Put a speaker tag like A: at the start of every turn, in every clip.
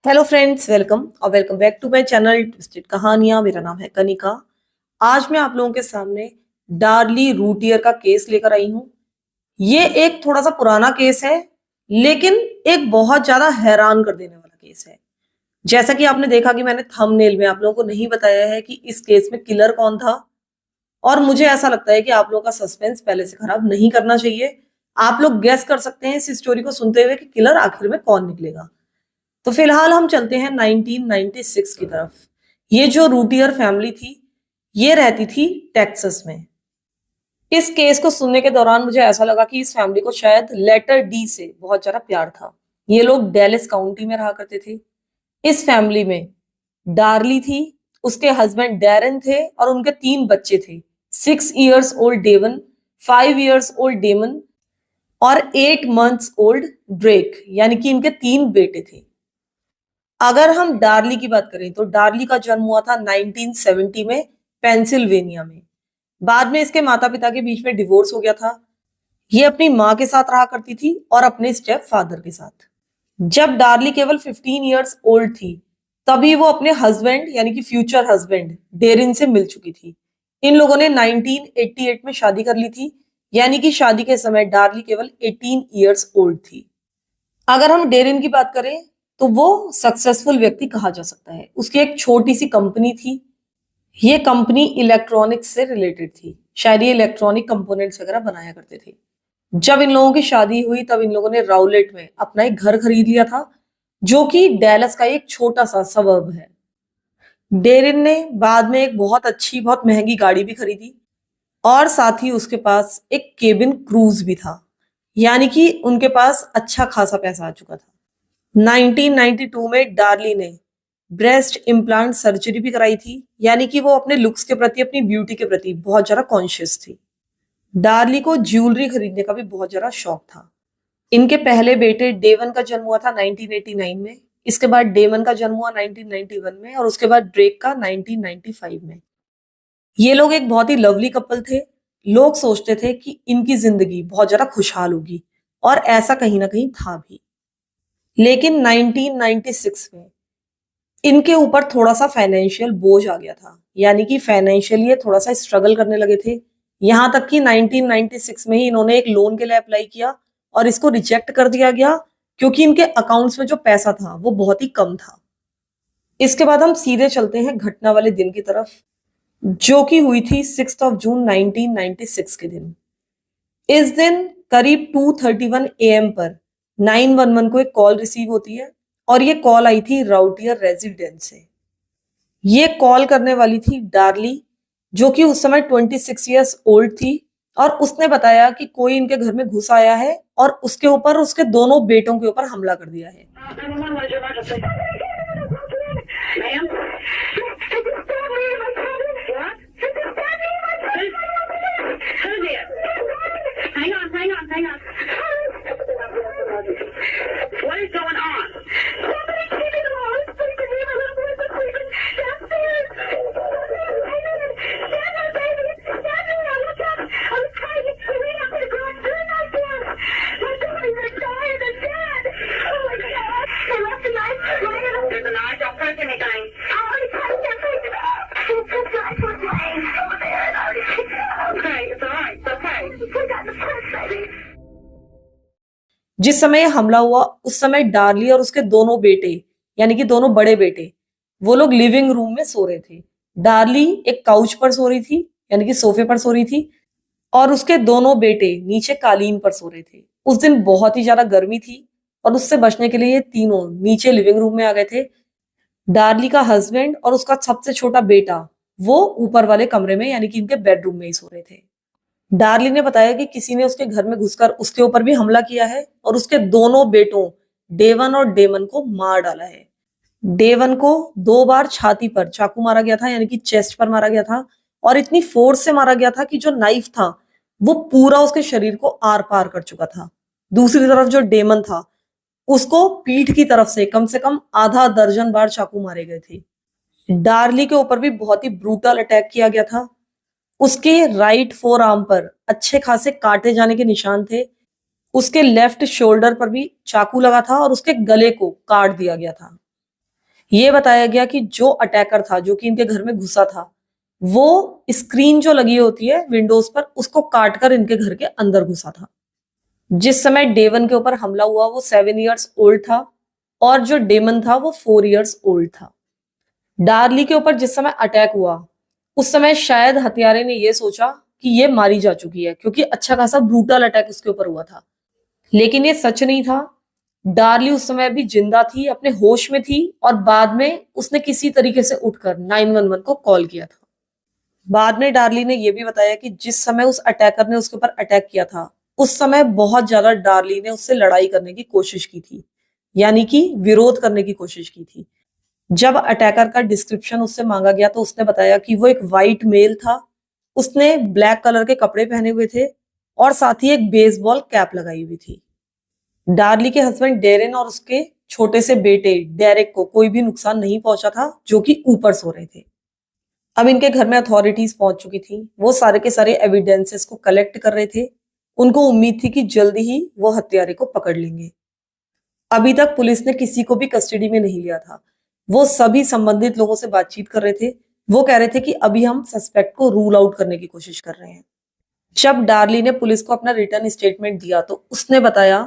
A: Hello friends, welcome और welcome back to my channel twisted कहानियां। मेरा नाम है कनिका। आज मैं आप लोगों के सामने डार्ली रूटियर का केस लेकर आई हूं। ये एक थोड़ा सा पुराना केस है, लेकिन एक बहुत ज्यादा हैरान कर देने वाला केस है। जैसा कि आपने देखा कि मैंने थंबनेल में आप लोगों को नहीं बताया है कि इस केस में किलर कौन था, और मुझे ऐसा लगता है कि आप लोगों का सस्पेंस पहले से खराब नहीं करना चाहिए। आप लोग गेस कर सकते हैं इस स्टोरी को सुनते हुए कि किलर आखिर में कौन निकलेगा। तो फिलहाल हम चलते हैं 1996 की तरफ। ये जो रूटियर फैमिली थी, ये रहती थी टेक्सास में। इस केस को सुनने के दौरान मुझे ऐसा लगा कि इस फैमिली को शायद लेटर डी से बहुत ज्यादा प्यार था। ये लोग डेलिस काउंटी में रहा करते थे। इस फैमिली में डार्ली थी, उसके हस्बैंड डैरन थे और उनके 3 बच्चे थे। 6 years old Devon, 5 years old Damon और 8 मंथ्स ओल्ड ड्रेक, यानी कि इनके 3 बेटे थे। अगर हम डार्ली की बात करें तो डार्ली का जन्म हुआ था 1970 में, पेंसिल्वेनिया में। बाद में इसके माता पिता के बीच में डिवोर्स हो गया था। ये अपनी माँ के साथ रहा करती थी और अपने स्टेप फादर के साथ। जब डार्ली केवल 15 इयर्स ओल्ड थी, तभी वो अपने हस्बैंड यानी कि फ्यूचर हस्बैंड डेरिन से मिल चुकी थी। इन लोगों ने 1988 में शादी कर ली थी, यानी कि शादी के समय डार्ली केवल 18 इयर्स ओल्ड थी। अगर हम डेरिन की बात करें तो वो सक्सेसफुल व्यक्ति कहा जा सकता है। उसकी एक छोटी सी कंपनी थी। ये कंपनी इलेक्ट्रॉनिक्स से रिलेटेड थी। शायद ये इलेक्ट्रॉनिक कंपोनेंट्स वगैरह बनाया करते थे। जब इन लोगों की शादी हुई तब इन लोगों ने राउलेट में अपना एक घर खरीद लिया था, जो कि डैलस का एक छोटा सा सबर्ब है। डेरिन ने बाद में एक बहुत अच्छी बहुत महंगी गाड़ी भी खरीदी और साथ ही उसके पास एक केबिन क्रूज भी था, यानी कि उनके पास अच्छा खासा पैसा आ चुका था। 1992 में डार्ली ने ब्रेस्ट इम्प्लांट सर्जरी भी कराई थी, यानी कि वो अपने लुक्स के प्रति, अपनी ब्यूटी के प्रति बहुत ज्यादा कॉन्शियस थी। डार्ली को ज्वेलरी खरीदने का भी बहुत ज्यादा शौक था। इनके पहले बेटे डेवन का जन्म हुआ था 1989 में। इसके बाद डेमन का जन्म हुआ 1991 में और उसके बाद ड्रेक का 1995 में। ये लोग एक बहुत ही लवली कपल थे। लोग सोचते थे कि इनकी जिंदगी बहुत ज्यादा खुशहाल होगी, और ऐसा कहीं ना कहीं था भी। लेकिन 1996 में इनके ऊपर थोड़ा सा फाइनेंशियल बोझ आ गया था, यानी कि फाइनेंशियली थोड़ा सा स्ट्रगल करने लगे थे। यहां तक कि 1996 में ही इन्होंने एक लोन के लिए अप्लाई किया और इसको रिजेक्ट कर दिया गया, क्योंकि इनके अकाउंट्स में जो पैसा था वो बहुत ही कम था। इसके बाद हम सीधे चलते हैं घटना वाले दिन की तरफ, जो कि हुई थी 6 जून 1996 के दिन। इस दिन करीब 2:31 AM पर 911 को एक कॉल रिसीव होती है, और ये कॉल आई थी राउटियर रेजिडेंस से। ये कॉल करने वाली थी डार्ली, जो कि उस समय 26 इयर्स ओल्ड थी, और उसने बताया कि कोई इनके घर में घुस आया है और उसके ऊपर, उसके दोनों बेटों के ऊपर हमला कर दिया है। जिस समय हमला हुआ उस समय डार्ली और उसके दोनों बेटे, यानी कि दोनों बड़े बेटे, वो लोग लिविंग रूम में सो रहे थे। डार्ली एक काउच पर सो रही थी, यानी कि सोफे पर सो रही थी, और उसके दोनों बेटे नीचे कालीन पर सो रहे थे। उस दिन बहुत ही ज्यादा गर्मी थी और उससे बचने के लिए ये तीनों नीचे लिविंग रूम में आ गए थे। डार्ली का हस्बैंड और उसका सबसे छोटा बेटा वो ऊपर वाले कमरे में, यानी कि इनके बेडरूम में ही सो रहे थे। डार्ली ने बताया कि किसी ने उसके घर में घुसकर उसके ऊपर भी हमला किया है और उसके दोनों बेटों डेवन और डेमन को मार डाला है। डेवन को 2 बार छाती पर चाकू मारा गया था, यानी कि चेस्ट पर मारा गया था, और इतनी फोर्स से मारा गया था कि जो नाइफ था वो पूरा उसके शरीर को आर पार कर चुका था। दूसरी तरफ जो डेमन था, उसको पीठ की तरफ से कम आधा दर्जन बार चाकू मारे गए थे। डार्ली के ऊपर भी बहुत ही ब्रूटल अटैक किया गया था। उसके राइट फोर आर्म पर अच्छे खासे काटे जाने के निशान थे। उसके लेफ्ट शोल्डर पर भी चाकू लगा था और उसके गले को काट दिया गया था। ये बताया गया कि जो अटैकर था, जो कि इनके घर में घुसा था, वो स्क्रीन जो लगी होती है विंडोज पर, उसको काटकर इनके घर के अंदर घुसा था। जिस समय डेवन के ऊपर हमला हुआ वो 7 इयर्स ओल्ड था और जो डेमन था वो 4 इयर्स ओल्ड था। डार्ली के ऊपर जिस समय अटैक हुआ उस समय शायद हत्यारे ने ये सोचा कि ये मारी जा चुकी है, क्योंकि अच्छा खासा ब्रूटल अटैक उसके ऊपर हुआ था। लेकिन ये सच नहीं था। डार्ली उस समय भी जिंदा थी, अपने होश में थी, और बाद में उसने किसी तरीके से उठकर 911 को कॉल किया था। बाद में डार्ली ने यह भी बताया कि जिस समय उस अटैकर ने उसके ऊपर अटैक किया था उस समय बहुत ज्यादा डार्ली ने उससे लड़ाई करने की कोशिश की थी, यानी कि विरोध करने की कोशिश की थी। जब अटैकर का डिस्क्रिप्शन उससे मांगा गया तो उसने बताया कि वो एक वाइट मेल था, उसने ब्लैक कलर के कपड़े पहने हुए थे और साथ ही एक बेसबॉल कैप लगाई हुई थी। डार्ली के हस्बैंड डेरेन और उसके छोटे से बेटे डेरेक को कोई भी नुकसान नहीं पहुंचा था, जो कि ऊपर सो रहे थे। अब इनके घर में अथॉरिटीज पहुंच चुकी थी, वो सारे के सारे एविडेंसेस को कलेक्ट कर रहे थे। उनको उम्मीद थी कि जल्दी ही वो हत्यारे को पकड़ लेंगे। अभी तक पुलिस ने किसी को भी कस्टडी में नहीं लिया था। वो सभी संबंधित लोगों से बातचीत कर रहे थे। वो कह रहे थे कि अभी हम सस्पेक्ट को रूल आउट करने की कोशिश कर रहे हैं। जब डार्ली ने पुलिस को अपना रिटर्न स्टेटमेंट दिया तो उसने बताया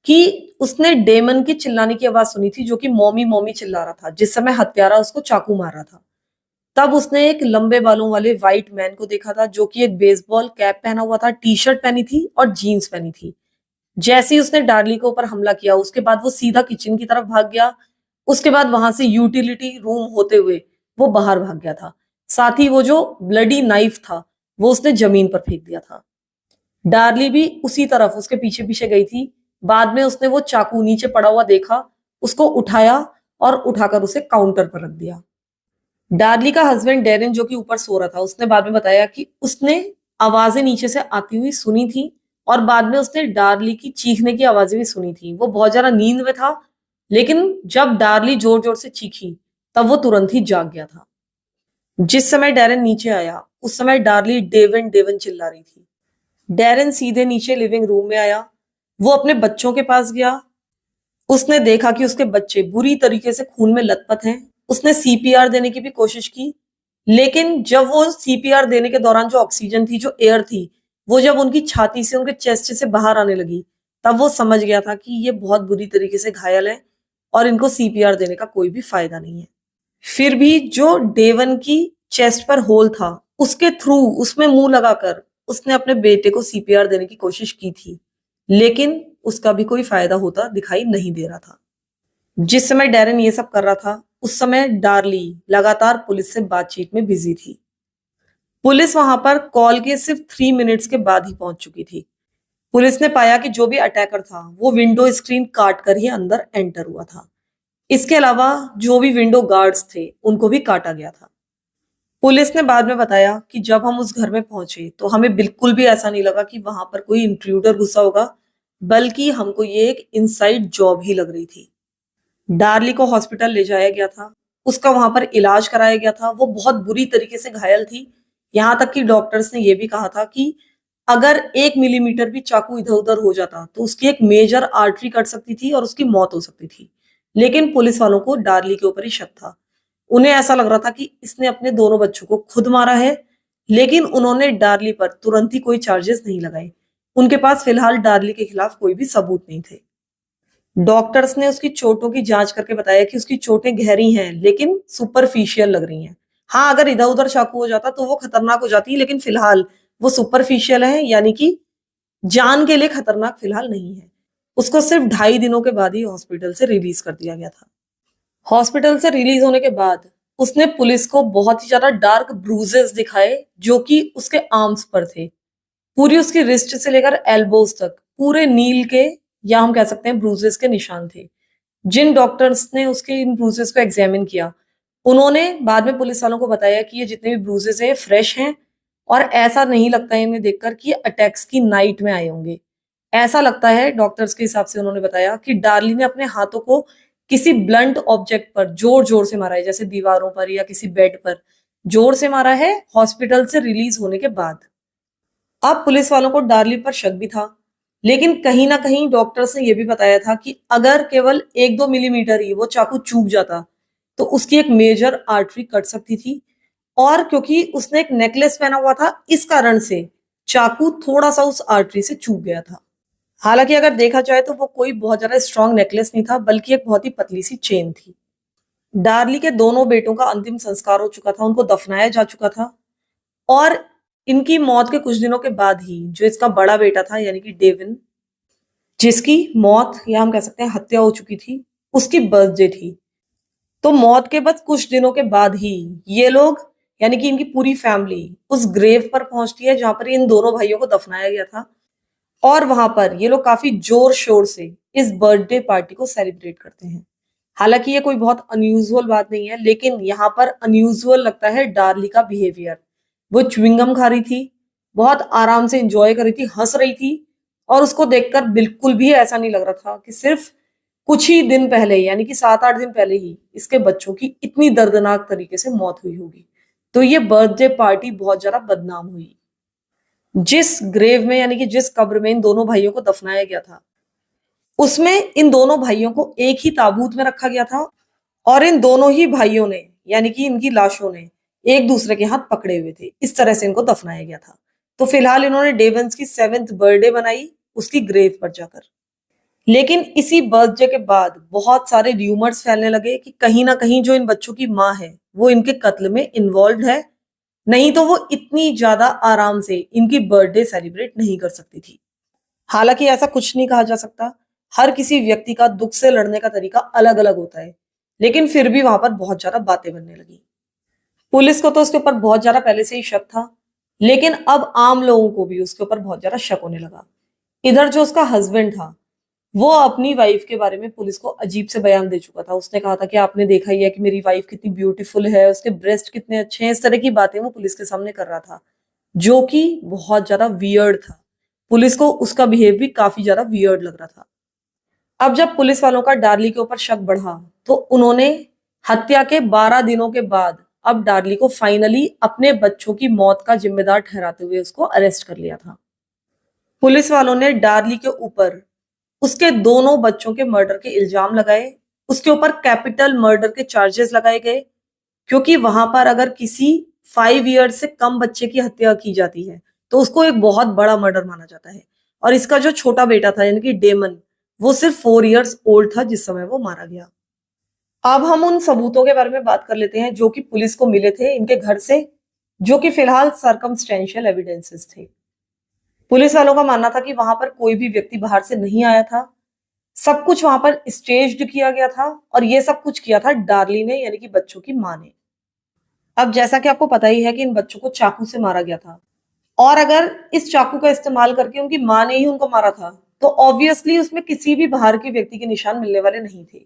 A: कि उसने डेमन की चिल्लाने की आवाज सुनी थी, जो कि मॉमी मॉमी चिल्ला रहा था जिस समय हत्यारा उसको चाकू मार रहा था। तब उसने एक लंबे बालों वाले व्हाइट मैन को देखा था, जो कि एक बेसबॉल कैप पहना हुआ था, टी शर्ट पहनी थी और जीन्स पहनी थी। जैसे ही उसने डार्ली के ऊपर हमला किया उसके बाद वो सीधा किचन की तरफ भाग गया। उसके बाद वहां से यूटिलिटी रूम होते हुए वो बाहर भाग गया था। साथ ही वो जो ब्लडी नाइफ था वो उसने जमीन पर फेंक दिया था। डार्ली भी उसी तरफ उसके पीछे पीछे गई थी। बाद में उसने वो चाकू नीचे पड़ा हुआ देखा, उसको उठाया और उठाकर उसे काउंटर पर रख दिया। डार्ली का हस्बैंड डेरिन, जो कि ऊपर सो रहा था, उसने बाद में बताया कि उसने आवाजें नीचे से आती हुई सुनी थी और बाद में उसने डार्ली की चीखने की आवाजें भी सुनी थी। वो बहुत ज्यादा नींद में था, लेकिन जब डार्ली जोर जोर से चीखी तब वो तुरंत ही जाग गया था। जिस समय डेरिन नीचे आया उस समय डार्ली डेवन डेवन चिल्ला रही थी। डेरिन सीधे नीचे लिविंग रूम में आया। वो अपने बच्चों के पास गया। उसने देखा कि उसके बच्चे बुरी तरीके से खून में लथपथ हैं। उसने सीपीआर देने की भी कोशिश की, लेकिन जब वो सीपीआर देने के दौरान जो ऑक्सीजन थी, जो एयर थी, वो जब उनकी छाती से, उनके चेस्ट से बाहर आने लगी, तब वो समझ गया था कि ये बहुत बुरी तरीके से घायल है और इनको सीपीआर देने का कोई भी फायदा नहीं है। फिर भी जो डेवन की चेस्ट पर होल था उसके थ्रू उसमें मुंह लगाकर उसने अपने बेटे को सीपीआर देने की कोशिश की थी, लेकिन उसका भी कोई फायदा होता दिखाई नहीं दे रहा था। जिस समय डेरेन ये सब कर रहा था उस समय डार्ली लगातार पुलिस से बातचीत में बिजी थी। पुलिस वहां पर कॉल के सिर्फ 3 मिनट्स के बाद ही पहुंच चुकी थी। पुलिस ने पाया कि जो भी अटैकर था वो विंडो स्क्रीन काट कर ही अंदर एंटर हुआ था। इसके अलावा जो भी विंडो गार्ड्स थे उनको भी काटा गया था। पुलिस ने बाद में बताया कि जब हम उस घर में पहुंचे तो हमें बिल्कुल भी ऐसा नहीं लगा कि वहां पर कोई इंट्रूडर घुसा होगा, बल्कि हमको ये एक इनसाइड जॉब ही लग रही थी। डार्ली को हॉस्पिटल ले जाया गया था। उसका वहां पर इलाज कराया गया था। वो बहुत बुरी तरीके से घायल थी। यहाँ तक कि डॉक्टर्स ने यह भी कहा था कि अगर 1 मिलीमीटर भी चाकू इधर उधर हो जाता तो उसकी एक मेजर आर्टरी कट सकती थी और उसकी मौत हो सकती थी। लेकिन पुलिस वालों को डार्ली के ऊपर ही शक था। उन्हें ऐसा लग रहा था कि इसने अपने दोनों बच्चों को खुद मारा है, लेकिन उन्होंने डार्ली पर तुरंत ही कोई चार्जेस नहीं लगाए। उनके पास फिलहाल डार्ली के खिलाफ कोई भी सबूत नहीं थे। डॉक्टर्स ने उसकी चोटों की जांच करके बताया कि उसकी चोटें गहरी हैं, लेकिन सुपरफिशियल लग रही हैं। हाँ, अगर इधर उधर चाकू हो जाता तो वो खतरनाक हो जाती, लेकिन फिलहाल वो सुपरफिशियल है, यानी कि जान के लिए खतरनाक फिलहाल नहीं है। उसको सिर्फ 2.5 दिनों के बाद ही हॉस्पिटल से रिलीज कर दिया गया था। हॉस्पिटल से रिलीज होने के बाद उसने पुलिस को बहुत ही ज्यादा डार्क ब्रूजेस दिखाए, जो कि उसके आर्म्स पर थे। पूरी उसकी रिस्ट से लेकर एल्बोज तक पूरे नील के, या हम कह सकते हैं ब्रूजेस के निशान थे। जिन डॉक्टर्स ने उसके इन ब्रूजेस को एग्जामिन किया उन्होंने बाद में पुलिस वालों को बताया कि ये जितने भी ब्रूजेस हैं फ्रेश हैं और ऐसा नहीं लगता है इन्हें देखकर कि ये अटैक्स की नाइट में आए होंगे। ऐसा लगता है, डॉक्टर्स के हिसाब से उन्होंने बताया, कि डार्ली ने अपने हाथों को किसी ब्लंट ऑब्जेक्ट पर जोर जोर से मारा है, जैसे दीवारों पर या किसी बेड पर जोर से मारा है हॉस्पिटल से रिलीज होने के बाद। अब पुलिस वालों को डार्ली पर शक भी था, लेकिन कहीं ना कहीं डॉक्टर्स ने यह भी बताया था कि अगर केवल 1-2 मिलीमीटर ही वो चाकू चूक जाता तो उसकी एक मेजर आर्टरी कट सकती थी। और क्योंकि उसने एक नेकलेस पहना हुआ था, इस कारण से चाकू थोड़ा सा उस आर्टरी से चूक गया था। हालांकि अगर देखा जाए तो वो कोई बहुत ज्यादा स्ट्रॉन्ग नेकलेस नहीं था, बल्कि एक बहुत ही पतली सी चेन थी। डार्ली के दोनों बेटों का अंतिम संस्कार हो चुका था, उनको दफनाया जा चुका था। और इनकी मौत के कुछ दिनों के बाद ही जो इसका बड़ा बेटा था यानी कि डेविन, जिसकी मौत या हम कह सकते हैं हत्या हो चुकी थी, उसकी बर्थडे थी। तो मौत के बस कुछ दिनों के बाद ही ये लोग यानी कि इनकी पूरी फैमिली उस ग्रेव पर पहुंचती है जहां पर इन दोनों भाइयों को दफनाया गया था। और वहां पर ये लोग काफी जोर शोर से इस बर्थडे पार्टी को सेलिब्रेट करते हैं। हालांकि ये कोई बहुत अनयूजुअल बात नहीं है, लेकिन यहाँ पर अनयूजुअल लगता है डार्ली का बिहेवियर। वो च्युइंगम खा रही थी, बहुत आराम से इंजॉय कर रही थी, हंस रही थी। और उसको देखकर बिल्कुल भी ऐसा नहीं लग रहा था कि सिर्फ कुछ ही दिन पहले यानी कि 7-8 दिन पहले ही इसके बच्चों की इतनी दर्दनाक तरीके से मौत हुई होगी। तो ये बर्थडे पार्टी बहुत ज्यादा बदनाम हुई। जिस ग्रेव में यानी कि जिस कब्र में इन दोनों भाइयों को दफनाया गया था, उसमें इन दोनों भाइयों को एक ही ताबूत में रखा गया था। और इन दोनों ही भाइयों ने यानी कि इनकी लाशों ने एक दूसरे के हाथ पकड़े हुए थे। इस तरह से इनको दफनाया गया था। तो फिलहाल इन्होंने डेवंस की 7th बर्थडे बनाई उसकी ग्रेव पर जाकर। लेकिन इसी बर्थडे के बाद बहुत सारे र्यूमर्स फैलने लगे कि कहीं ना कहीं जो इन बच्चों की माँ है वो इनके कत्ल में इन्वॉल्व है, नहीं तो वो इतनी ज्यादा आराम से इनकी बर्थडे सेलिब्रेट नहीं कर सकती थी। हालांकि ऐसा कुछ नहीं कहा जा सकता, हर किसी व्यक्ति का दुख से लड़ने का तरीका अलग अलग होता है। लेकिन फिर भी वहां पर बहुत ज्यादा बातें बनने लगी। पुलिस को तो उसके ऊपर बहुत ज्यादा पहले से ही शक था, लेकिन अब आम लोगों को भी उसके ऊपर बहुत ज्यादा शक होने लगा। इधर जो उसका हस्बैंड था, वो अपनी वाइफ के बारे में पुलिस को अजीब से बयान दे चुका था। उसने कहा था कि आपने देखा ही है कि मेरी वाइफ कितनी ब्यूटीफुल है, उसके ब्रेस्ट कितने अच्छे हैं, इस तरह की बातें वो पुलिस के सामने कर रहा था, जो कि बहुत ज्यादा वियर्ड था। पुलिस को उसका बिहेव भी काफी ज्यादा वियर्ड लग रहा था। अब जब पुलिस वालों का डार्ली के ऊपर शक बढ़ा, तो उन्होंने हत्या के 12 दिनों के बाद अब डार्ली को फाइनली अपने बच्चों की मौत का जिम्मेदार ठहराते हुए उसको अरेस्ट कर लिया था। पुलिस वालों ने डार्ली के ऊपर उसके दोनों बच्चों के मर्डर के इल्जाम लगाए। उसके ऊपर कैपिटल मर्डर के चार्जेस लगाए गए, क्योंकि वहां पर अगर किसी 5 ईयर से कम बच्चे की हत्या की जाती है तो उसको एक बहुत बड़ा मर्डर माना जाता है। और इसका जो छोटा बेटा था यानी कि डेमन, वो सिर्फ 4 ईयर्स ओल्ड था जिस समय वो मारा गया। अब हम उन सबूतों के बारे में बात कर लेते हैं जो कि पुलिस को मिले थे इनके घर से, जो कि फिलहाल सर्कमस्टेंशियल एविडेंसेस थे। पुलिस वालों का मानना था कि वहां पर कोई भी व्यक्ति बाहर से नहीं आया था, सब कुछ वहां पर स्टेज्ड किया गया था। और ये सब कुछ किया था डार्ली ने यानी कि बच्चों की मां ने। अब जैसा कि आपको पता ही है कि इन बच्चों को चाकू से मारा गया था, और अगर इस चाकू का इस्तेमाल करके उनकी मां ने ही उनको मारा था, तो ऑब्वियसली उसमें किसी भी बाहर के व्यक्ति के निशान मिलने वाले नहीं थे।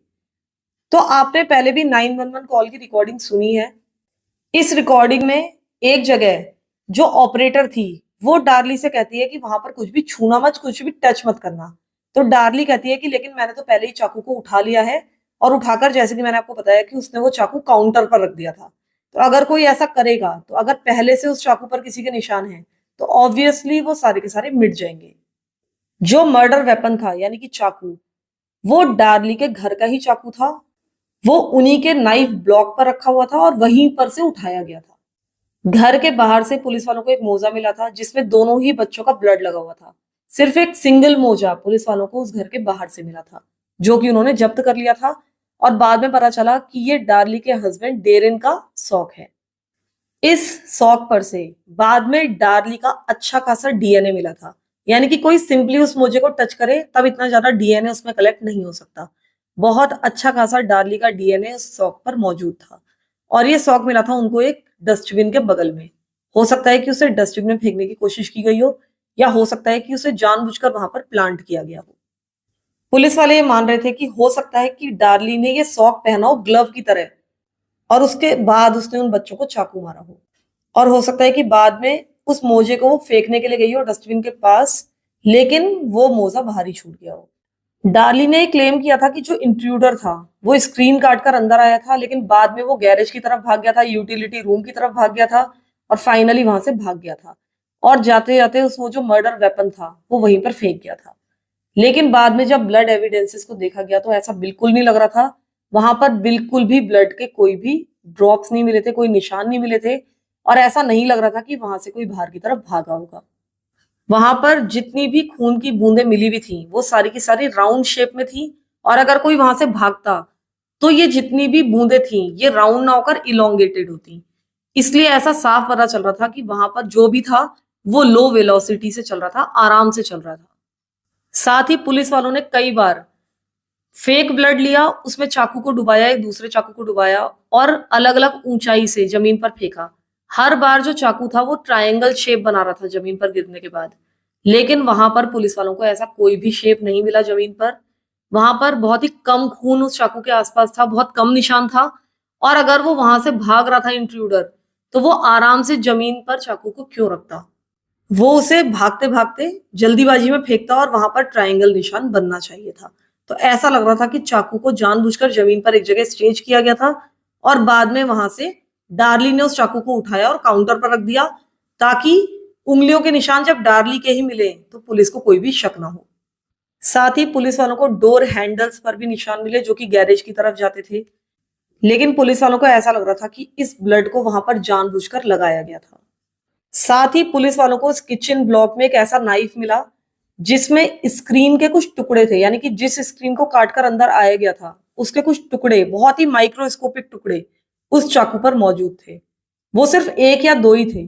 A: तो आपने पहले भी 911 कॉल की रिकॉर्डिंग सुनी है। इस रिकॉर्डिंग में एक जगह जो ऑपरेटर थी वो डार्ली से कहती है कि वहां पर कुछ भी छूना मत, कुछ भी टच मत करना। तो डार्ली कहती है कि लेकिन मैंने तो पहले ही चाकू को उठा लिया है, और उठाकर जैसे कि मैंने आपको बताया कि उसने वो चाकू काउंटर पर रख दिया था। तो अगर कोई ऐसा करेगा, तो अगर पहले से उस चाकू पर किसी के निशान है, तो ऑब्वियसली वो सारे के सारे मिट जाएंगे। जो मर्डर वेपन था यानी कि चाकू, वो डार्ली के घर का ही चाकू था। वो उन्हीं के नाइफ ब्लॉक पर रखा हुआ था और वहीं पर से उठाया गया था। घर के बाहर से पुलिस वालों को एक मोजा मिला था जिसमें दोनों ही बच्चों का ब्लड लगा हुआ था। सिर्फ एक सिंगल मोजा पुलिस वालों को उस घर के बाहर से मिला था, जो कि उन्होंने जब्त कर लिया था। और बाद में पता चला कि ये डार्ली के हस्बैंड डेरिन का शौक है। इस शौक पर से बाद में डार्ली का अच्छा खासा डीएनए मिला था। यानी कि कोई सिंपली उस मोजे को टच करे तब इतना ज्यादा डीएनए उसमें कलेक्ट नहीं हो सकता। बहुत अच्छा खासा डार्ली का डीएनए उस शौक पर मौजूद था। और ये शौक मिला था उनको एक डस्टबिन के बगल में। हो सकता है कि उसे डस्टबिन में फेंकने की कोशिश की गई हो, या हो सकता है कि उसे जानबूझकर वहां पर प्लांट किया गया हो। पुलिस वाले ये मान रहे थे कि हो सकता है कि डार्ली ने ये शौक पहना हो ग्लव की तरह, और उसके बाद उसने उन बच्चों को चाकू मारा हो। और हो सकता है कि बाद में उस मोजे को वो फेंकने के लिए गई हो डस्टबिन के पास, लेकिन वो मोजा बाहर ही छूट गया हो। डार्ली ने क्लेम किया था कि जो इंट्रूडर था वो स्क्रीन काट कर अंदर आया था, लेकिन बाद में वो गैरेज की तरफ भाग गया था, यूटिलिटी रूम की तरफ भाग गया था, और फाइनली वहां से भाग गया था। और जाते जाते उस वो जो मर्डर वेपन था वो वहीं पर फेंक गया था। लेकिन बाद में जब ब्लड एविडेंसेस को देखा गया तो ऐसा बिल्कुल नहीं लग रहा था। वहां पर बिल्कुल भी ब्लड के कोई भी ड्रॉप्स नहीं मिले थे, कोई निशान नहीं मिले थे, और ऐसा नहीं लग रहा था कि वहां से कोई बाहर की तरफ भागा होगा। वहां पर जितनी भी खून की बूंदें मिली हुई थी वो सारी की सारी राउंड शेप में थी, और अगर कोई वहां से भागता तो ये जितनी भी बूंदें थी ये राउंड ना होकर इलोंगेटेड होती। इसलिए ऐसा साफ पता चल रहा था कि वहां पर जो भी था वो लो वेलोसिटी से चल रहा था, आराम से चल रहा था। साथ ही पुलिस वालों ने कई बार फेक ब्लड लिया, उसमें चाकू को डुबाया, एक दूसरे चाकू को डुबाया और अलग अलग ऊंचाई से जमीन पर फेंका। हर बार जो चाकू था वो ट्रायंगल शेप बना रहा था जमीन पर गिरने के बाद, लेकिन वहां पर पुलिस वालों को ऐसा कोई भी शेप नहीं मिला जमीन पर। वहां पर बहुत ही कम खून उस चाकू के आसपास था, बहुत कम निशान था, और अगर वो वहां से भाग रहा था इंट्रूडर तो वो आराम से जमीन पर चाकू को क्यों रखता। वो उसे भागते भागते जल्दीबाजी में फेंकता और वहां पर ट्रायंगल निशान बनना चाहिए था। तो ऐसा लग रहा था कि चाकू को जानबूझकर जमीन पर एक जगह स्टेज किया गया था, और बाद में वहां से डार्ली ने उस चाकू को उठाया और काउंटर पर रख दिया, ताकि उंगलियों के निशान जब डार्ली के ही मिले तो पुलिस को कोई भी शक ना हो। साथ ही पुलिस वालों को डोर हैंडल्स पर भी निशान मिले जो कि गैरेज की तरफ जाते थे, लेकिन पुलिस वालों को ऐसा लग रहा था कि इस ब्लड को वहां पर जानबूझकर लगाया गया था। साथ ही पुलिस वालों को उस किचन ब्लॉक में एक ऐसा नाइफ मिला जिसमें स्क्रीन के कुछ टुकड़े थे, यानी कि जिस स्क्रीन को काटकर अंदर आया गया था उसके कुछ टुकड़े, बहुत ही माइक्रोस्कोपिक टुकड़े उस चाकू पर मौजूद थे। वो सिर्फ एक या दो ही थे।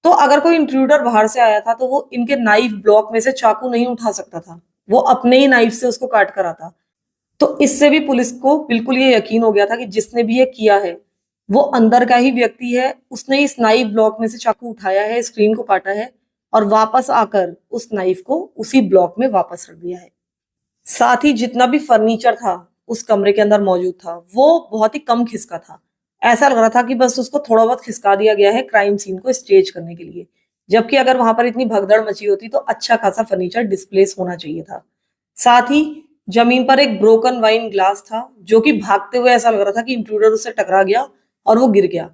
A: तो अगर कोई इंट्रूडर बाहर से आया था तो वो इनके नाइफ ब्लॉक में से चाकू नहीं उठा सकता था, वो अपने ही नाइफ से उसको काट कर आता। तो इससे भी पुलिस को बिल्कुल ये यकीन हो गया था कि जिसने भी ये किया है वो अंदर का ही व्यक्ति है, उसने इस नाइफ ब्लॉक में से चाकू उठाया है, स्क्रीन को काटा है और वापस आकर उस नाइफ को उसी ब्लॉक में वापस रख दिया है। साथ ही जितना भी फर्नीचर था उस कमरे के अंदर मौजूद था वो बहुत ही कम खिसका था। ऐसा लग रहा था कि बस उसको थोड़ा बहुत खिसका दिया गया है क्राइम सीन को स्टेज करने के लिए, जबकि अगर वहां पर इतनी भगदड़ मची होती तो अच्छा खासा फर्नीचर डिस्प्लेस होना चाहिए था। साथ ही जमीन पर एक ब्रोकन वाइन ग्लास था जो कि भागते हुए ऐसा लग रहा था कि इंट्रूडर उससे टकरा गया और वो गिर गया।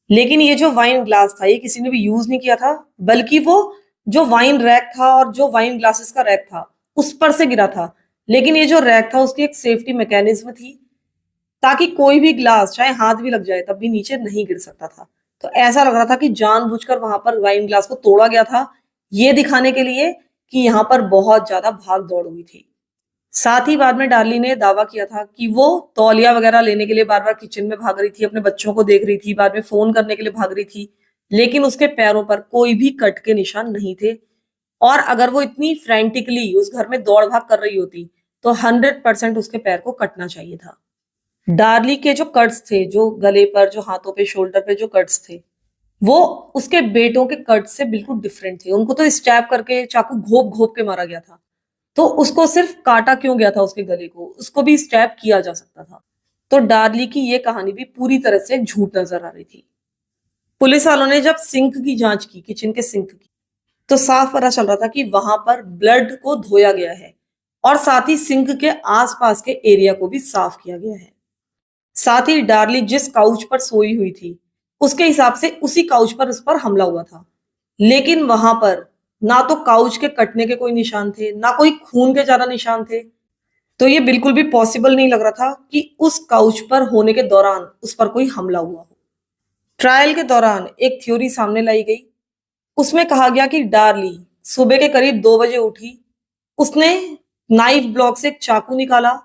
A: लेकिन ये जो वाइन ग्लास था ये किसी ने भी यूज नहीं किया था, बल्कि वो जो वाइन रैक था और जो वाइन ग्लासेस का रैक था उस पर से गिरा था। लेकिन ये जो रैक था उसकी एक सेफ्टी मैकेनिज्म थी, ताकि कोई भी ग्लास चाहे हाथ भी लग जाए तब भी नीचे नहीं गिर सकता था। तो ऐसा लग रहा था कि जानबूझकर वहां पर वाइन ग्लास को तोड़ा गया था, ये दिखाने के लिए कि यहाँ पर बहुत ज्यादा भाग दौड़ हुई थी। साथ ही बाद में डार्ली ने दावा किया था कि वो तौलिया वगैरह लेने के लिए बार बार किचन में भाग रही थी, अपने बच्चों को देख रही थी, बाद में फोन करने के लिए भाग रही थी, लेकिन उसके पैरों पर कोई भी कट के निशान नहीं थे। और अगर वो इतनी फ्रेंटिकली उस घर में दौड़ भाग कर रही होती तो 100% उसके पैर को कटना चाहिए था। डार्ली के जो कट्स थे, जो गले पर, जो हाथों पे, शोल्डर पे जो कट्स थे, वो उसके बेटों के कट से बिल्कुल डिफरेंट थे। उनको तो स्टैब करके चाकू घोप घोप के मारा गया था, तो उसको सिर्फ काटा क्यों गया था उसके गले को, उसको भी स्टैब किया जा सकता था। तो डार्ली की ये कहानी भी पूरी तरह से एक झूठ नजर आ रही थी। पुलिस वालों ने जब सिंक की जांच की, किचन के सिंक की, तो साफ पता चल रहा था कि वहां पर ब्लड को धोया गया है और साथ ही सिंक के आसपास के एरिया को भी साफ किया गया है। साथ ही डार्ली जिस काउच पर सोई हुई थी उसके हिसाब से उसी काउच पर उस पर हमला हुआ था, लेकिन वहां पर ना तो काउच के कटने के कोई निशान थे, ना कोई खून के ज्यादा निशान थे। तो ये बिल्कुल भी पॉसिबल नहीं लग रहा था कि उस काउच पर होने के दौरान उस पर कोई हमला हुआ हो। ट्रायल के दौरान एक थ्योरी सामने लाई गई। उसमें कहा गया कि डार्ली सुबह के करीब 2 बजे उठी, उसने नाइफ ब्लॉक से एक चाकू निकाला,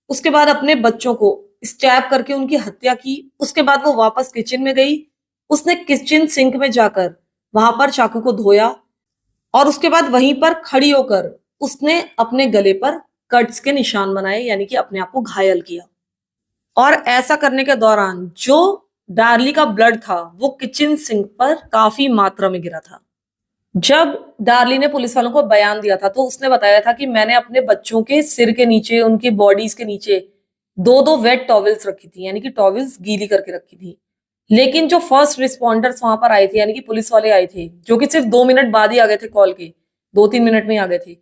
A: उसके बाद अपने बच्चों को स्टैब करके उनकी हत्या की, उसके बाद वो वापस किचन में गई, उसने किचन सिंक में जाकर वहां पर चाकू को धोया और उसके बाद वहीं पर खड़ी होकर उसने अपने गले पर कट्स के निशान बनाए, यानी कि अपने आप को घायल किया। और ऐसा करने के दौरान जो डार्ली का ब्लड था वो किचन सिंक पर काफी मात्रा में गिरा था। जब डार्ली ने पुलिस वालों को बयान दिया था तो उसने बताया था कि मैंने अपने बच्चों के सिर के नीचे, उनकी बॉडीज के नीचे 2-2 वेट टॉवल्स रखी थी, यानी कि टॉवल्स गीली करके रखी थी। लेकिन जो फर्स्ट रिस्पॉन्डर्स वहां पर आए थे, यानी कि पुलिस वाले आए थे, जो कि सिर्फ 2 मिनट बाद ही आ गए थे, कॉल के 2-3 मिनट में ही आ गए थे,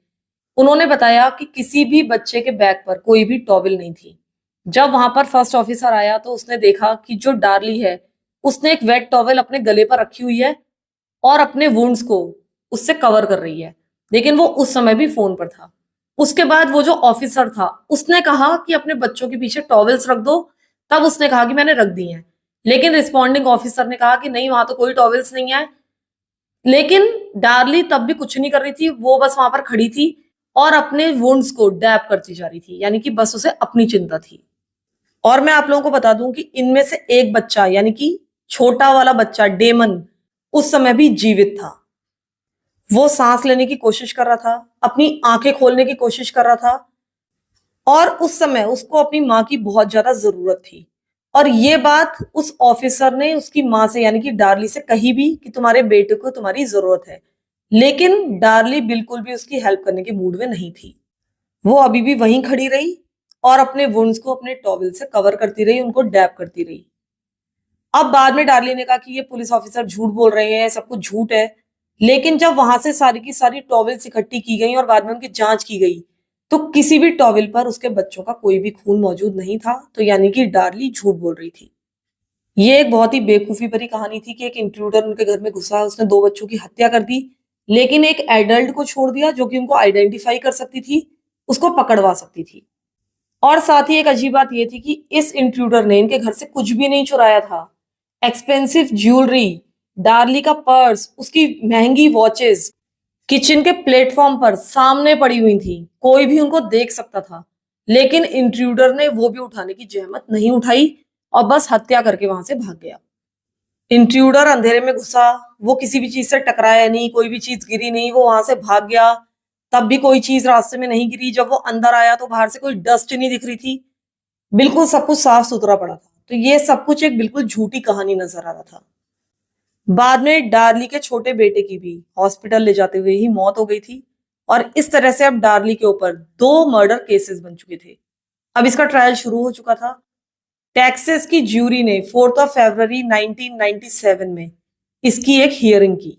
A: उन्होंने बताया कि किसी भी बच्चे के बैग पर कोई भी टॉवल नहीं थी। जब वहां पर फर्स्ट ऑफिसर आया तो उसने देखा कि जो डार्ली है उसने एक वेट टॉवल अपने गले पर रखी हुई है और अपने वुंड्स को उससे कवर कर रही है, लेकिन वो उस समय भी फोन पर था। उसके बाद वो जो ऑफिसर था उसने कहा कि अपने बच्चों के पीछे टॉवेल्स रख दो, तब उसने कहा कि मैंने रख दी हैं। लेकिन रिस्पॉन्डिंग ऑफिसर ने कहा कि नहीं, वहां तो कोई टॉवेल्स नहीं है। लेकिन डार्ली तब भी कुछ नहीं कर रही थी, वो बस वहां पर खड़ी थी और अपने वुंड्स को डैब करती जा रही थी, यानी कि बस उसे अपनी चिंता थी। और मैं आप लोगों को बता दूं कि इनमें से एक बच्चा, यानी कि छोटा वाला बच्चा डेमन, उस समय भी जीवित था। वो सांस लेने की कोशिश कर रहा था, अपनी आंखें खोलने की कोशिश कर रहा था, और उस समय उसको अपनी माँ की बहुत ज्यादा जरूरत थी। और ये बात उस ऑफिसर ने उसकी माँ से, यानी कि डार्ली से कही भी कि तुम्हारे बेटे को तुम्हारी जरूरत है। लेकिन डार्ली बिल्कुल भी उसकी हेल्प करने के मूड में नहीं थी। वो अभी भी वहीं खड़ी रही और अपने वुंड्स को अपने टॉवल से कवर करती रही, उनको डैप करती रही। अब बाद में डार्ली ने कहा कि ये पुलिस ऑफिसर झूठ बोल रहे हैं, सब कुछ झूठ है। लेकिन जब वहां से सारी की सारी टॉवेल्स इकट्ठी की गई और बाद में उनकी जांच की गई, तो किसी भी टॉवेल पर उसके बच्चों का कोई भी खून मौजूद नहीं था। तो यानी कि डार्ली झूठ बोल रही थी। ये एक बहुत ही बेवकूफी भरी कहानी थी कि एक इंट्रूडर उनके घर में घुसा, उसने 2 बच्चों की हत्या कर दी, लेकिन एक एडल्ट को छोड़ दिया जो कि उनको आइडेंटिफाई कर सकती थी, उसको पकड़वा सकती थी। और साथ ही एक अजीब बात ये थी कि इस इंट्रूडर ने इनके घर से कुछ भी नहीं चुराया था। एक्सपेंसिव ज्वेलरी, डार्ली का पर्स, उसकी महंगी वॉचेस किचन के प्लेटफॉर्म पर सामने पड़ी हुई थी, कोई भी उनको देख सकता था। लेकिन इंट्रूडर ने वो भी उठाने की जहमत नहीं उठाई और बस हत्या करके वहां से भाग गया। इंट्रूडर अंधेरे में घुसा, वो किसी भी चीज से टकराया नहीं, कोई भी चीज गिरी नहीं, वो वहां से भाग गया। तब भी कोई चीज रास्ते में नहीं गिरी। जब वो अंदर आया तो बाहर से कोई डस्ट नहीं दिख रही थी, बिल्कुल सब कुछ साफ सुथरा पड़ा था। तो ये सब कुछ एक बिल्कुल झूठी कहानी नजर आ रहा था। बाद में डार्ली के छोटे बेटे की भी हॉस्पिटल ले जाते हुए ही मौत हो गई थी। और इस तरह से अब डार्ली के ऊपर 2 मर्डर केसेस बन चुके थे। अब इसका ट्रायल शुरू हो चुका था। टेक्सास की ज्यूरी ने 4 फरवरी 1997 में इसकी एक हियरिंग की।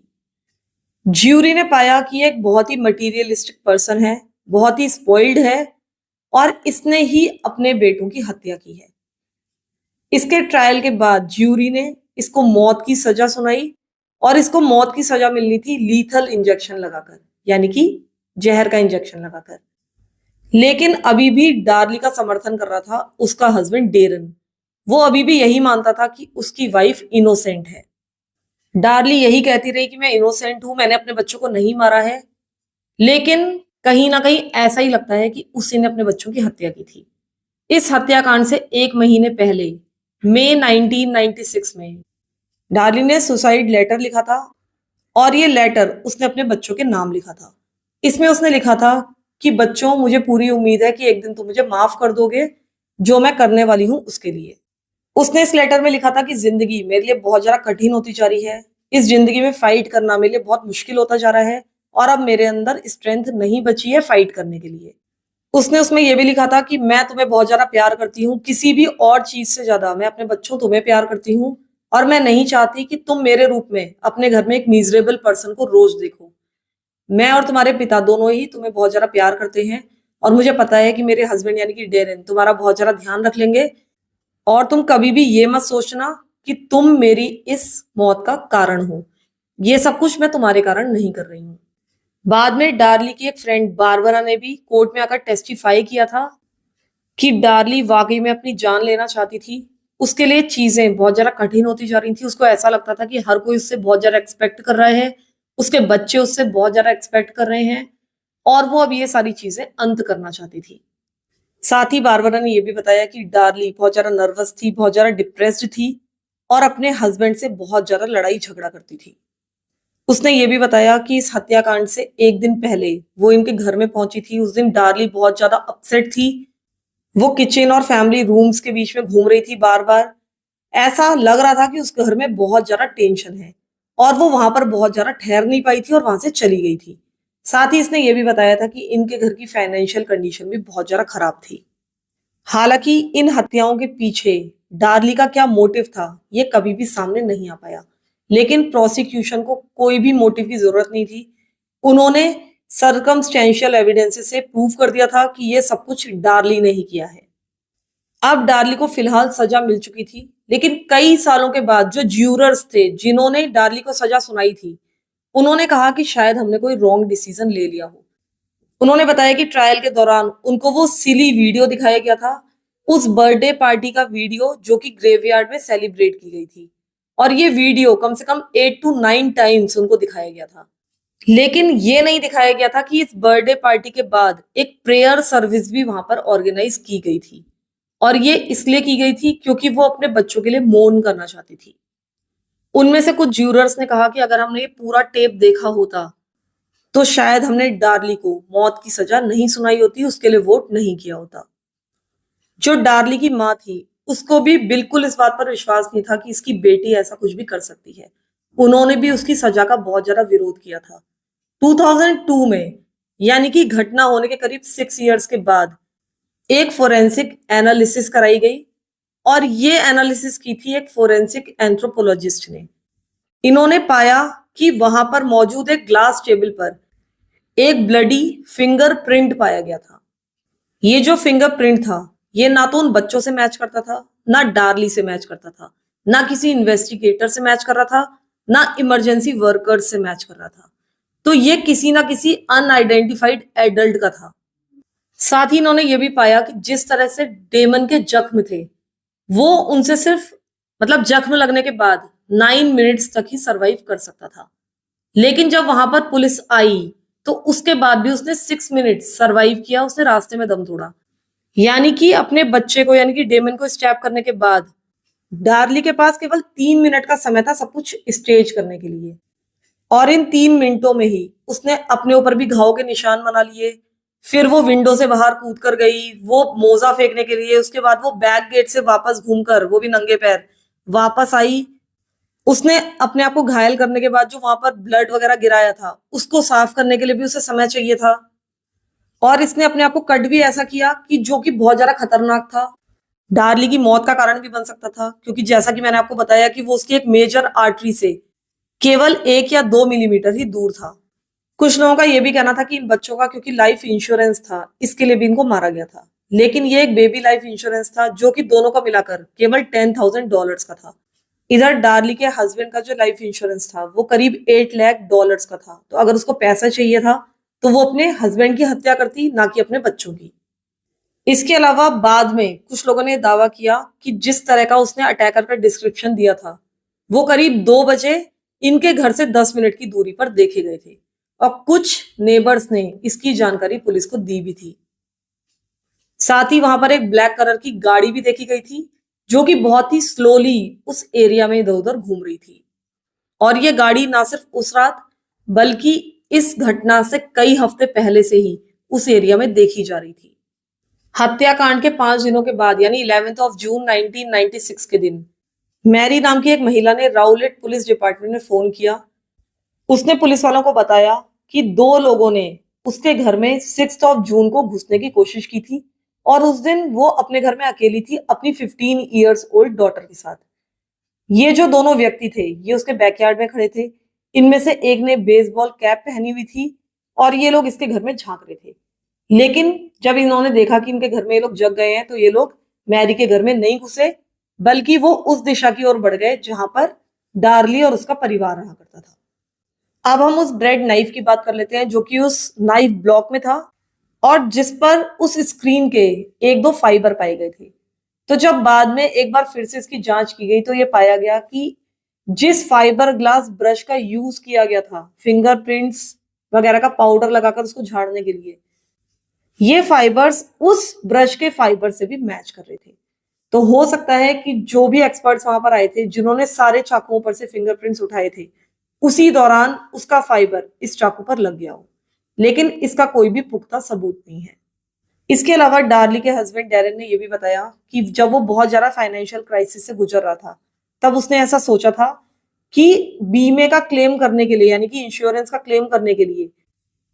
A: ज्यूरी ने पाया कि एक बहुत ही मटीरियलिस्टिक पर्सन है, बहुत ही स्पॉइल्ड है, और इसने ही अपने बेटों की हत्या की है। इसके ट्रायल के बाद ज्यूरी ने इसको मौत की सजा सुनाई, और इसको मौत की सजा मिलनी थी लीथल इंजेक्शन लगाकर, यानी कि जहर का इंजेक्शन लगाकर। लेकिन अभी भी डार्ली का समर्थन कर रहा था उसका हस्बैंड डेरन। वो अभी भी यही मानता था कि उसकी वाइफ इनोसेंट है। डार्ली यही कहती रही कि मैं इनोसेंट हूं, मैंने अपने बच्चों को नहीं मारा है। लेकिन कहीं ना कहीं ऐसा ही लगता है कि उसी ने अपने बच्चों की हत्या की थी। इस हत्याकांड से 1 महीने पहले, मई 1996 में, डार्ली ने सुसाइड लेटर लिखा था। और ये लेटर उसने अपने बच्चों के नाम लिखा था। इसमें उसने लिखा था कि बच्चों, मुझे पूरी उम्मीद है कि एक दिन तुम मुझे माफ कर दोगे जो मैं करने वाली हूं उसके लिए। उसने इस लेटर में लिखा था कि जिंदगी मेरे लिए बहुत ज्यादा कठिन होती जा रही है, इस जिंदगी में फाइट करना मेरे लिए बहुत मुश्किल होता जा रहा है, और अब मेरे अंदर स्ट्रेंथ नहीं बची है फाइट करने के लिए। उसने उसमें यह भी लिखा था कि मैं तुम्हें बहुत ज्यादा प्यार करती हूँ, किसी भी और चीज से ज्यादा मैं अपने बच्चों तुम्हें प्यार करती हूँ, और मैं नहीं चाहती कि तुम मेरे रूप में अपने घर में एक मिजरेबल पर्सन को रोज देखो। मैं और तुम्हारे पिता दोनों ही तुम्हें बहुत ज्यादा प्यार करते हैं, और मुझे पता है कि मेरे हस्बैंड यानी कि डेरेन तुम्हारा बहुत ज्यादा ध्यान रख लेंगे। और तुम कभी भी ये मत सोचना कि तुम मेरी इस मौत का कारण हो। ये सब कुछ मैं तुम्हारे कारण नहीं कर रही हूँ। बाद में डार्ली की एक फ्रेंड बारबरा ने भी कोर्ट में आकर टेस्टिफाई किया था कि डार्ली वाकई में अपनी जान लेना चाहती थी। उसके लिए चीजें बहुत ज्यादा कठिन होती जा रही थी। उसको ऐसा लगता था कि हर कोई उससे बहुत ज्यादा एक्सपेक्ट कर रहा है, उसके बच्चे उससे बहुत ज्यादा एक्सपेक्ट कर रहे हैं, और वो अब ये सारी चीजें अंत करना चाहती थी। साथ ही बारबरा ने यह भी बताया कि डार्ली बहुत ज्यादा नर्वस थी, बहुत ज्यादा डिप्रेस्ड थी, और अपने हस्बैंड से बहुत ज्यादा लड़ाई झगड़ा करती थी। उसने ये भी बताया कि इस हत्याकांड से एक दिन पहले वो इनके घर में पहुंची थी। उस दिन डार्ली बहुत ज्यादा अपसेट थी। वो किचन और फैमिली रूम्स के बीच में घूम रही थी बार बार। ऐसा लग रहा था कि उस घर में बहुत ज्यादा टेंशन है, और वो वहां पर बहुत ज्यादा ठहर नहीं पाई थी और वहां से चली गई थी। साथ ही इसने ये भी बताया था कि इनके घर की फाइनेंशियल कंडीशन भी बहुत ज्यादा खराब थी। हालांकि इन हत्याओं के पीछे डार्ली का क्या मोटिव था, ये कभी भी सामने नहीं आ पाया। लेकिन प्रोसिक्यूशन को कोई भी मोटिव की जरूरत नहीं थी। उन्होंने सर्कमस्टेंशियल एविडेंसेस से प्रूव कर दिया था कि ये सब कुछ डार्ली ने ही किया है। अब डार्ली को फिलहाल सजा मिल चुकी थी, लेकिन कई सालों के बाद जो ज्यूरर्स थे जिन्होंने डार्ली को सजा सुनाई थी, उन्होंने कहा कि शायद हमने कोई रॉन्ग डिसीजन ले लिया हो। उन्होंने बताया कि ट्रायल के दौरान उनको वो सिली वीडियो दिखाया गया था, उस बर्थडे पार्टी का वीडियो जो कि ग्रेवयार्ड में सेलिब्रेट की गई थी, और ये वीडियो कम से कम 8 to 9 टाइम्स उनको दिखाया गया था। लेकिन ये नहीं दिखाया गया था कि इस बर्थडे पार्टी के बाद एक प्रेयर सर्विस भी वहां पर ऑर्गेनाइज की गई थी, और ये इसलिए की गई थी क्योंकि वो अपने बच्चों के लिए मौन करना चाहती थी। उनमें से कुछ ज्यूरर्स ने कहा कि अगर हमने ये पूरा टेप देखा होता तो शायद हमने डार्ली को मौत की सजा नहीं सुनाई होती, उसके लिए वोट नहीं किया होता। जो डार्ली की माँ थी, उसको भी बिल्कुल इस बात पर विश्वास नहीं था कि इसकी बेटी ऐसा कुछ भी कर सकती है। उन्होंने भी उसकी सजा का बहुत ज्यादा विरोध किया था। 2002 में, यानी कि घटना होने के करीब 6 इयर्स के बाद, एक फोरेंसिक एनालिसिस कराई गई, और ये एनालिसिस की थी एक फोरेंसिक एंथ्रोपोलॉजिस्ट ने। इन्होंने पाया कि वहां पर मौजूद एक ग्लास टेबल पर एक ब्लडी फिंगरप्रिंट पाया गया था। ये जो फिंगरप्रिंट था, ये ना तो उन बच्चों से मैच करता था, ना डार्ली से मैच करता था, ना किसी इन्वेस्टिगेटर से मैच कर रहा था, ना इमरजेंसी वर्कर्स से मैच कर रहा था। तो ये किसी ना किसी अनआइडेंटिफाइड एडल्ट का था। साथ ही इन्होंने ये भी पाया कि जिस तरह से डेमन के जख्म थे, वो उनसे सिर्फ जख्म लगने के बाद 9 मिनट्स तक ही सरवाइव कर सकता था। लेकिन जब वहां पर पुलिस आई तो उसके बाद भी उसने 6 मिनट सरवाइव किया, उसने रास्ते में दम तोड़ा। यानी कि अपने बच्चे को, यानी कि डेमन को स्टैप करने के बाद डार्ली के पास केवल 3 मिनट का समय था सब कुछ स्टेज करने के लिए, और इन 3 मिनटों में ही उसने अपने ऊपर भी घाव के निशान बना लिए। फिर वो विंडो से बाहर कूद कर गई, वो मोजा फेंकने के लिए। उसके बाद वो बैक गेट से वापस घूमकर, वो भी नंगे पैर, वापस आई। उसने अपने आप को घायल करने के बाद जो वहां पर ब्लड वगैरह गिराया था, उसको साफ करने के लिए भी उसे समय चाहिए था। और इसने अपने आप को कट भी ऐसा किया कि जो कि बहुत ज्यादा खतरनाक था, डार्ली की मौत का कारण भी बन सकता था, क्योंकि जैसा कि मैंने आपको बताया कि वो उसकी एक मेजर आर्टरी से केवल 1 या 2 मिलीमीटर ही दूर था। कुछ लोगों का यह भी कहना था कि इन बच्चों का क्योंकि लाइफ इंश्योरेंस था, इसके लिए भी इनको मारा गया था। लेकिन ये एक बेबी लाइफ इंश्योरेंस था जो कि दोनों का मिलाकर केवल $10,000 का था। इधर डार्ली के हस्बैंड का जो लाइफ इंश्योरेंस था वो करीब $8 लाख का था। तो अगर उसको पैसा चाहिए था तो वो अपने हस्बैंड की हत्या करती, ना कि अपने बच्चों की। इसके अलावा बाद में कुछ लोगों ने दावा किया कि जिस तरह का उसने अटैकर का डिस्क्रिप्शन दिया था, वो करीब 2 बजे इनके घर से 10 मिनट की दूरी पर देखे गए थे, और कुछ नेबर्स ने इसकी जानकारी पुलिस को दी भी थी। साथ ही वहां पर एक ब्लैक कलर की गाड़ी भी देखी गई थी जो कि बहुत ही स्लोली उस एरिया में इधर उधर घूम रही थी। और ये गाड़ी ना सिर्फ उस रात बल्कि इस घटना से कई हफ्ते पहले से ही उस एरिया में देखी जा रही थी। हत्याकांड के 5 दिनों के बाद, यानी 11 जून 1996 के दिन, मैरी नाम की एक महिला ने राउलेट पुलिस डिपार्टमेंट में फोन किया। उसने पुलिस वालों को बताया कि 2 लोगों ने उसके घर में 6 जून को घुसने की कोशिश की थी, और उस दिन वो अपने घर में अकेली थी अपनी 15 इयर्स ओल्ड डॉटर के साथ। ये जो दोनों व्यक्ति थे, ये उसके बैकयार्ड में खड़े थे। इनमें से एक ने बेसबॉल कैप पहनी हुई थी, और ये लोग इसके घर में झांक रहे थे। लेकिन जब इन्होंने देखा कि इनके घर में ये लोग जग गए हैं, तो ये लोग मैरी के घर में नहीं घुसे, बल्कि वो उस दिशा की ओर बढ़ गए जहां पर डार्ली और उसका परिवार रहा करता था। अब हम उस ब्रेड नाइफ की बात कर लेते हैं जो कि उस नाइफ ब्लॉक में था, और जिस पर उस स्क्रीन के 1-2 फाइबर पाए गए थे। तो जब बाद में एक बार फिर से इसकी जांच की गई तो ये पाया गया कि जिस फाइबर ग्लास ब्रश का यूज किया गया था फिंगरप्रिंट्स वगैरह का पाउडर लगाकर उसको झाड़ने के लिए, ये फाइबर्स उस ब्रश के फाइबर से भी मैच कर रहे थे। तो हो सकता है कि जो भी एक्सपर्ट्स वहां पर आए थे, जिन्होंने सारे चाकुओं पर से फिंगरप्रिंट्स उठाए थे, उसी दौरान उसका फाइबर इस चाकू पर लग गया हो। लेकिन इसका कोई भी पुख्ता सबूत नहीं है। इसके अलावा डार्ली के हस्बैंड डैरेन ने यह भी बताया कि जब वो बहुत ज्यादा फाइनेंशियल क्राइसिस से गुजर रहा था, तब उसने ऐसा सोचा था कि बीमे का क्लेम करने के लिए, यानी कि इंश्योरेंस का क्लेम करने के लिए,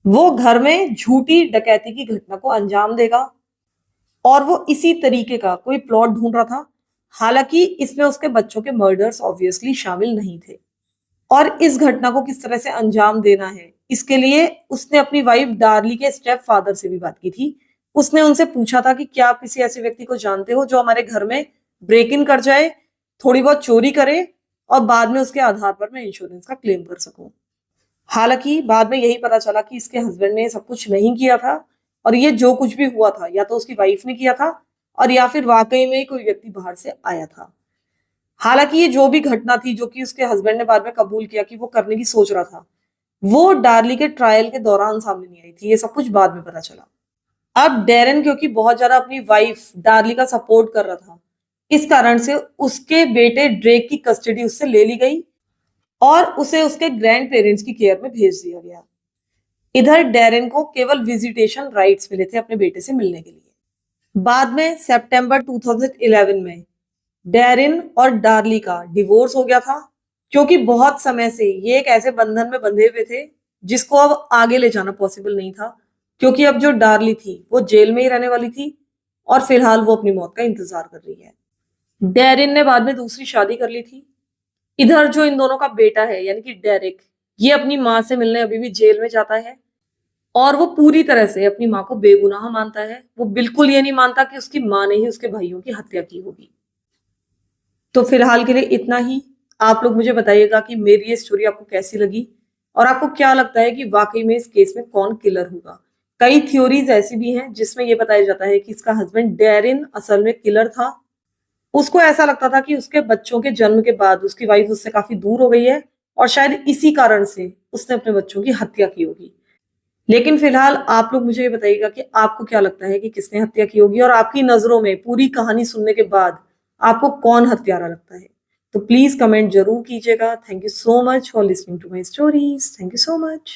A: वो घर में झूठी डकैती की घटना को अंजाम देगा, और वो इसी तरीके का कोई प्लॉट ढूंढ रहा था। हालांकि इसमें उसके बच्चों के मर्डर्स ऑब्वियसली शामिल नहीं थे। और इस घटना को किस तरह से अंजाम देना है, इसके लिए उसने अपनी वाइफ डार्ली के स्टेप फादर से भी बात की थी। उसने उनसे पूछा था कि क्या आप किसी ऐसे व्यक्ति को जानते हो जो हमारे घर में ब्रेक इन कर जाए, थोड़ी बहुत चोरी करे, और बाद में उसके आधार पर मैं इंश्योरेंस का क्लेम कर सकूं। हालांकि बाद में यही पता चला कि इसके हस्बैंड ने सब कुछ नहीं किया था और ये जो कुछ भी हुआ था या तो उसकी वाइफ ने किया था और या फिर वाकई में ही कोई व्यक्ति बाहर से आया था। हालांकि ये जो भी घटना थी जो कि उसके हस्बैंड ने बाद में कबूल किया कि वो करने की सोच रहा था, वो डार्ली के ट्रायल के दौरान सामने नहीं आई थी। ये सब कुछ बाद में पता चला। अब डेरेन क्योंकि बहुत ज्यादा अपनी वाइफ डार्ली का सपोर्ट कर रहा था, इस कारण से उसके बेटे ड्रेक की कस्टडी उससे ले ली गई और उसे उसके ग्रैंड पेरेंट्स की केयर में भेज दिया गया। इधर डेरेन को केवल विजिटेशन राइट्स मिले थे अपने बेटे से मिलने के लिए। बाद में सितंबर 2011 में डेरिन और डार्ली का डिवोर्स हो गया था, क्योंकि बहुत समय से ये एक ऐसे बंधन में बंधे हुए थे जिसको अब आगे ले जाना पॉसिबल नहीं था, क्योंकि अब जो डार्ली थी वो जेल में ही रहने वाली थी और फिलहाल वो अपनी मौत का इंतजार कर रही है। डेरिन ने बाद में दूसरी शादी कर ली थी। इधर जो इन दोनों का बेटा है यानी कि डेरिक, ये अपनी माँ से मिलने अभी भी जेल में जाता है और वो पूरी तरह से अपनी माँ को बेगुनाह मानता है। वो बिल्कुल ये नहीं मानता कि उसकी माँ ने ही उसके भाइयों की हत्या की होगी। तो फिलहाल के लिए इतना ही। आप लोग मुझे बताइएगा कि मेरी ये स्टोरी आपको कैसी लगी और आपको क्या लगता है कि वाकई में इस केस में कौन किलर होगा। कई थ्योरीज ऐसी भी हैं जिसमें ये बताया जाता है कि इसका हस्बैंड डेरिन असल में किलर था। उसको ऐसा लगता था कि उसके बच्चों के जन्म के बाद उसकी वाइफ उससे काफी दूर हो गई है और शायद इसी कारण से उसने अपने बच्चों की हत्या की होगी। लेकिन फिलहाल आप लोग मुझे ये बताइएगा कि आपको क्या लगता है कि किसने हत्या की होगी और आपकी नजरों में पूरी कहानी सुनने के बाद आपको कौन हत्यारा लगता है। तो प्लीज कमेंट जरूर कीजिएगा। Thank you so much for listening to my stories. Thank you so much.